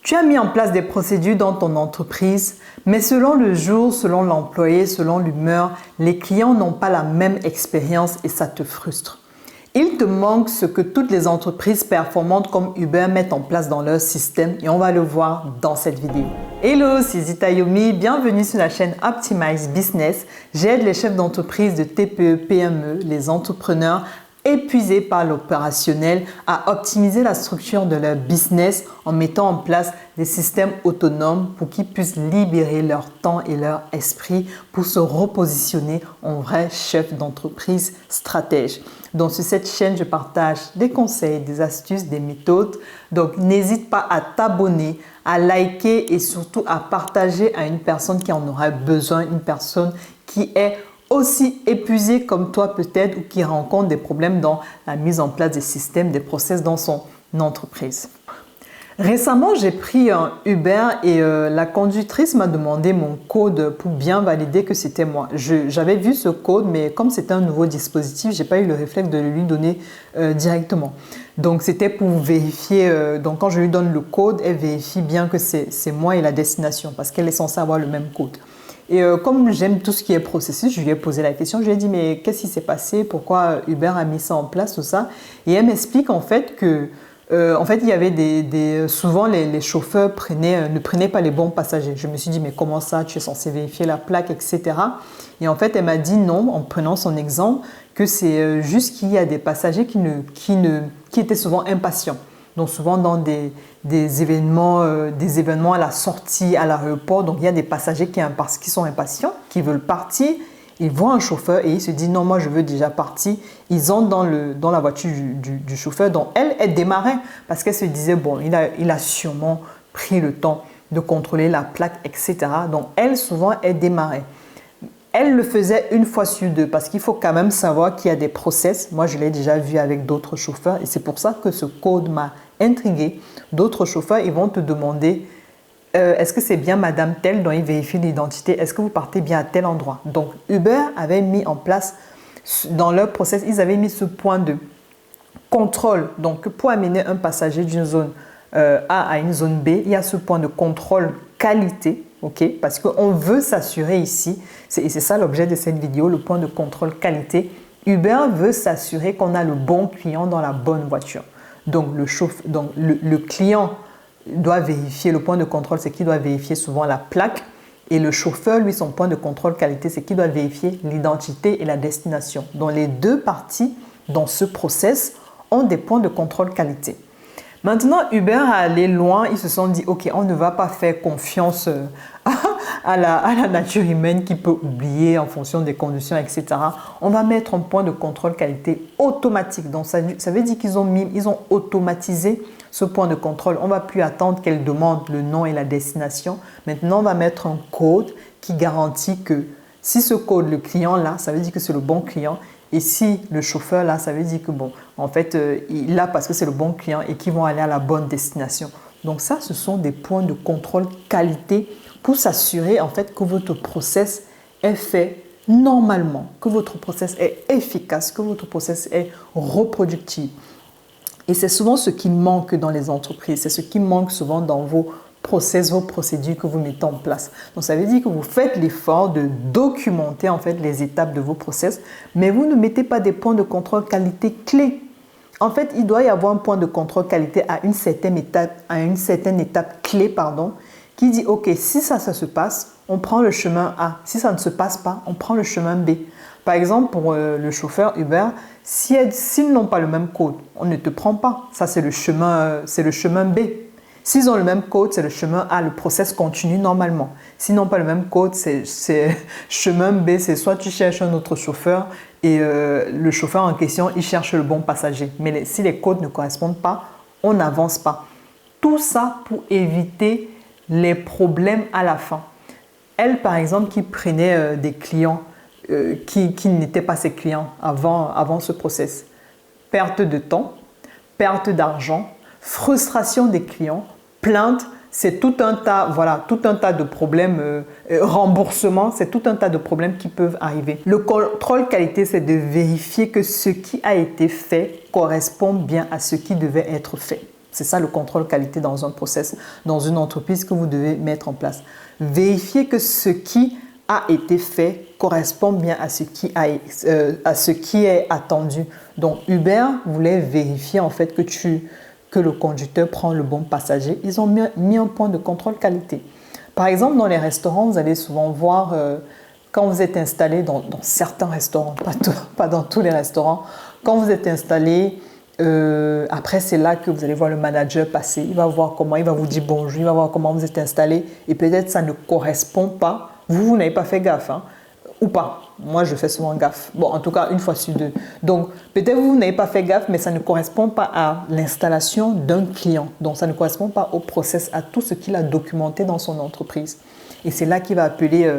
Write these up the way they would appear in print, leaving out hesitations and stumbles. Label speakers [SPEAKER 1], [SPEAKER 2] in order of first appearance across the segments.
[SPEAKER 1] Tu as mis en place des procédures dans ton entreprise, mais selon le jour, selon l'employé, selon l'humeur, les clients n'ont pas la même expérience et ça te frustre. Il te manque ce que toutes les entreprises performantes comme Uber mettent en place dans leur système et on va le voir dans cette vidéo. Hello, c'est Zita Yomi, bienvenue sur la chaîne Optimize Business. J'aide les chefs d'entreprise de TPE, PME, les entrepreneurs épuisés par l'opérationnel à optimiser la structure de leur business en mettant en place des systèmes autonomes pour qu'ils puissent libérer leur temps et leur esprit pour se repositionner en vrai chef d'entreprise stratège. Donc sur cette chaîne, je partage des conseils, des astuces, des méthodes. Donc n'hésite pas à t'abonner, à liker et surtout à partager à une personne qui en aura besoin, une personne qui est aussi épuisé comme toi peut-être ou qui rencontre des problèmes dans la mise en place des systèmes, des process dans son entreprise. Récemment, j'ai pris un Uber et la conductrice m'a demandé mon code pour bien valider que c'était moi. J'avais vu ce code, mais comme c'était un nouveau dispositif, je n'ai pas eu le réflexe de le lui donner directement. Donc, c'était pour vérifier. Donc, quand je lui donne le code, elle vérifie bien que c'est moi et la destination parce qu'elle est censée avoir le même code. Et comme j'aime tout ce qui est processus, je lui ai posé la question, je lui ai dit mais qu'est-ce qui s'est passé, pourquoi Uber a mis ça en place, tout ça. Et elle m'explique en fait que il y avait souvent les chauffeurs ne prenaient pas les bons passagers. Je me suis dit mais comment ça, tu es censé vérifier la plaque, etc. Et en fait elle m'a dit non, en prenant son exemple, que c'est juste qu'il y a des passagers qui étaient souvent impatients. Donc souvent dans des événements à la sortie, à l'aéroport, donc il y a des passagers qui sont impatients, qui veulent partir, ils voient un chauffeur et ils se disent non, moi je veux déjà partir. Ils entrent dans la voiture du chauffeur, donc elle démarrait parce qu'elle se disait bon, il a sûrement pris le temps de contrôler la plaque, etc. Donc elle souvent elle démarrait. Elle le faisait une fois sur deux parce qu'il faut quand même savoir qu'il y a des process. Moi, je l'ai déjà vu avec d'autres chauffeurs et c'est pour ça que ce code m'a intriguée. D'autres chauffeurs, ils vont te demander est-ce que c'est bien madame telle dont ils vérifient l'identité? Est-ce que vous partez bien à tel endroit? Donc, Uber avait mis en place dans leur process, ils avaient mis ce point de contrôle. Donc, pour amener un passager d'une zone A à une zone B, il y a ce point de contrôle qualité. Okay? Parce qu'on veut s'assurer ici, et c'est ça l'objet de cette vidéo, le point de contrôle qualité. Uber veut s'assurer qu'on a le bon client dans la bonne voiture. Donc, le client doit vérifier, le point de contrôle, c'est qu'il doit vérifier souvent la plaque. Et le chauffeur, lui, son point de contrôle qualité, c'est qu'il doit vérifier l'identité et la destination. Donc, les deux parties dans ce process ont des points de contrôle qualité. Maintenant, Uber a allé loin, ils se sont dit, ok, on ne va pas faire confiance à la nature humaine qui peut oublier en fonction des conditions, etc. On va mettre un point de contrôle qualité automatique. Donc, ça veut dire qu'ils ont automatisé ce point de contrôle. On ne va plus attendre qu'elle demande le nom et la destination. Maintenant, on va mettre un code qui garantit que si ce code, le client là, ça veut dire que c'est le bon client. Et si le chauffeur là, ça veut dire que bon, en fait, il l'a parce que c'est le bon client et qu'ils vont aller à la bonne destination. Donc ça, ce sont des points de contrôle qualité pour s'assurer en fait que votre process est fait normalement, que votre process est efficace, que votre process est reproductible. Et c'est souvent ce qui manque dans les entreprises, c'est ce qui manque souvent dans vos process, vos procédures que vous mettez en place. Donc, ça veut dire que vous faites l'effort de documenter en fait les étapes de vos process, mais vous ne mettez pas des points de contrôle qualité clés. En fait, il doit y avoir un point de contrôle qualité à une certaine étape clé, qui dit, ok, si ça se passe, on prend le chemin A. Si ça ne se passe pas, on prend le chemin B. Par exemple, pour le chauffeur Uber, s'ils n'ont pas le même code, on ne te prend pas. Ça, c'est le chemin B. S'ils ont le même code, c'est le chemin A, le process continue normalement. S'ils n'ont pas le même code, c'est chemin B, c'est soit tu cherches un autre chauffeur et le chauffeur en question, il cherche le bon passager. Mais si les codes ne correspondent pas, on n'avance pas. Tout ça pour éviter les problèmes à la fin. Elle, par exemple, qui prenait des clients qui n'étaient pas ses clients avant ce process. Perte de temps, perte d'argent, frustration des clients, plainte, c'est tout un tas de problèmes, remboursement, c'est tout un tas de problèmes qui peuvent arriver. Le contrôle qualité, c'est de vérifier que ce qui a été fait correspond bien à ce qui devait être fait. C'est ça le contrôle qualité dans un process, dans une entreprise que vous devez mettre en place. Vérifiez que ce qui a été fait correspond bien à ce qui est attendu. Donc Uber voulait vérifier en fait que le conducteur prend le bon passager. Ils ont mis un point de contrôle qualité. Par exemple, dans les restaurants, vous allez souvent voir quand vous êtes installé dans certains restaurants, pas dans tous les restaurants, quand vous êtes installé, après c'est là que vous allez voir le manager passer. Il va voir comment, il va vous dire bonjour, il va voir comment vous êtes installé et peut-être ça ne correspond pas. Vous n'avez pas fait gaffe, hein, ou pas. Moi, je fais souvent gaffe. Bon, en tout cas, une fois sur deux. Donc, peut-être vous n'avez pas fait gaffe, mais ça ne correspond pas à l'installation d'un client. Donc, ça ne correspond pas au process, à tout ce qu'il a documenté dans son entreprise. Et c'est là qu'il va appeler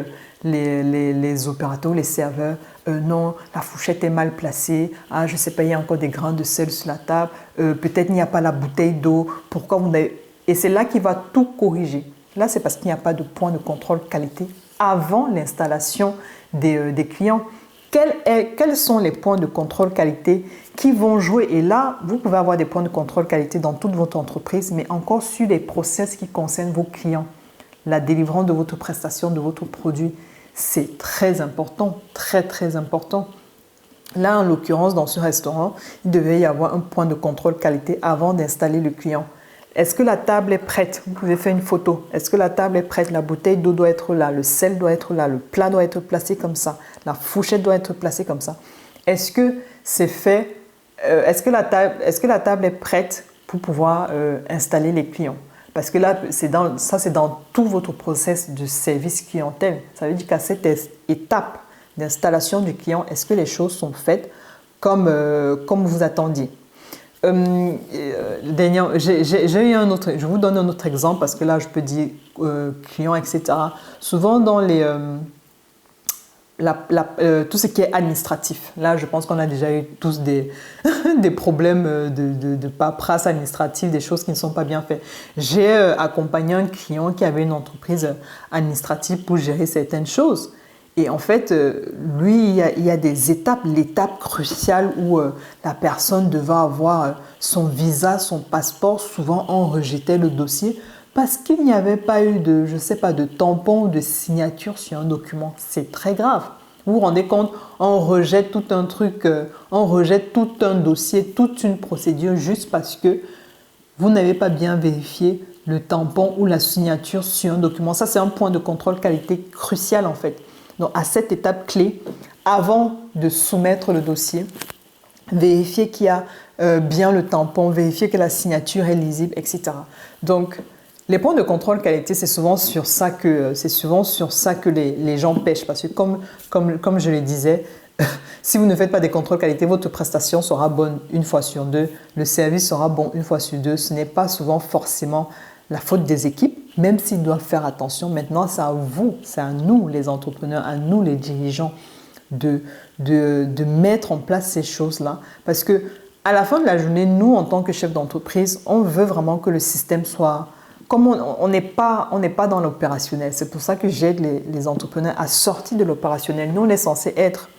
[SPEAKER 1] les opérateurs, les serveurs. Non, la fourchette est mal placée. Ah, je ne sais pas, il y a encore des grains de sel sur la table. Peut-être il n'y a pas la bouteille d'eau. Pourquoi vous n'avez... Et c'est là qu'il va tout corriger. Là, c'est parce qu'il n'y a pas de point de contrôle qualité avant l'installation des clients. Quels sont les points de contrôle qualité qui vont jouer? Et là, vous pouvez avoir des points de contrôle qualité dans toute votre entreprise, mais encore sur les process qui concernent vos clients. La délivrance de votre prestation, de votre produit, c'est très important, très très important. Là, en l'occurrence, dans ce restaurant, il devait y avoir un point de contrôle qualité avant d'installer le client. Est-ce que la table est prête? Vous pouvez faire une photo. Est-ce que la table est prête? La bouteille d'eau doit être là, le sel doit être là, le plat doit être placé comme ça, la fourchette doit être placée comme ça. Est-ce que c'est fait? Est-ce que la table est prête pour pouvoir installer les clients? Parce que là, c'est dans tout votre process de service clientèle. Ça veut dire qu'à cette étape d'installation du client, est-ce que les choses sont faites comme vous attendiez? Daniel, j'ai eu un autre, je vous donne un autre exemple parce que là je peux dire client, etc. Souvent dans tout ce qui est administratif, là je pense qu'on a déjà eu tous des problèmes de paperasse administrative, des choses qui ne sont pas bien faites. J'ai accompagné un client qui avait une entreprise administrative pour gérer certaines choses. Et en fait, lui, il y a des étapes, l'étape cruciale où la personne devait avoir son visa, son passeport. Souvent, on rejetait le dossier parce qu'il n'y avait pas eu de, je sais pas, de tampon ou de signature sur un document. C'est très grave. Vous vous rendez compte, on rejette tout un truc, on rejette tout un dossier, toute une procédure juste parce que vous n'avez pas bien vérifié le tampon ou la signature sur un document. Ça, c'est un point de contrôle qualité crucial en fait. Donc, à cette étape clé, avant de soumettre le dossier, vérifier qu'il y a bien le tampon, vérifier que la signature est lisible, etc. Donc, les points de contrôle qualité, c'est souvent sur ça que les gens pêchent. Parce que comme je le disais, si vous ne faites pas des contrôles qualité, votre prestation sera bonne une fois sur deux, le service sera bon une fois sur deux. Ce n'est pas souvent forcément la faute des équipes, même s'ils doivent faire attention. Maintenant, c'est à vous, c'est à nous les entrepreneurs, à nous les dirigeants de mettre en place ces choses-là. Parce que à la fin de la journée, nous, en tant que chef d'entreprise, on veut vraiment que le système soit... Comme on n'est pas dans l'opérationnel, c'est pour ça que j'aide les entrepreneurs à sortir de l'opérationnel. Nous, on est censé être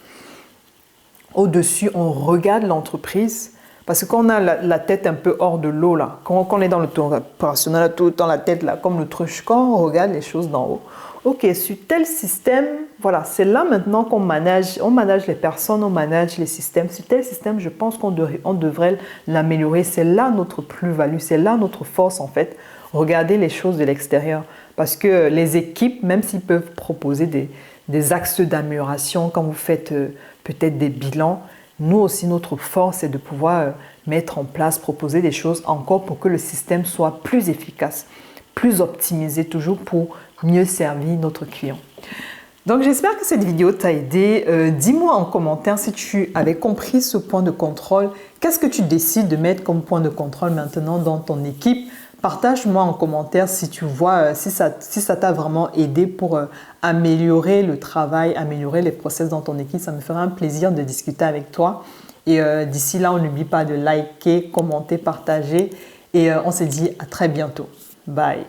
[SPEAKER 1] au-dessus, on regarde l'entreprise. Parce que quand on a la tête un peu hors de l'eau, là, quand on est dans l'opérationnel, tout le temps la tête là, comme l'autruche, quand on regarde les choses d'en haut, ok, sur tel système, voilà, c'est là maintenant qu'on manage, on manage les personnes, on manage les systèmes. Sur tel système, je pense qu'on devrait l'améliorer. C'est là notre plus-value, c'est là notre force en fait. Regardez les choses de l'extérieur. Parce que les équipes, même s'ils peuvent proposer des axes d'amélioration, quand vous faites peut-être des bilans, nous aussi, notre force est de pouvoir mettre en place, proposer des choses encore pour que le système soit plus efficace, plus optimisé, toujours pour mieux servir notre client. Donc, j'espère que cette vidéo t'a aidé. Dis-moi en commentaire si tu avais compris ce point de contrôle. Qu'est-ce que tu décides de mettre comme point de contrôle maintenant dans ton équipe? Partage-moi en commentaire si tu vois, si ça t'a vraiment aidé pour améliorer le travail, améliorer les process dans ton équipe. Ça me fera un plaisir de discuter avec toi. Et d'ici là, on n'oublie pas de liker, commenter, partager. Et on se dit à très bientôt. Bye!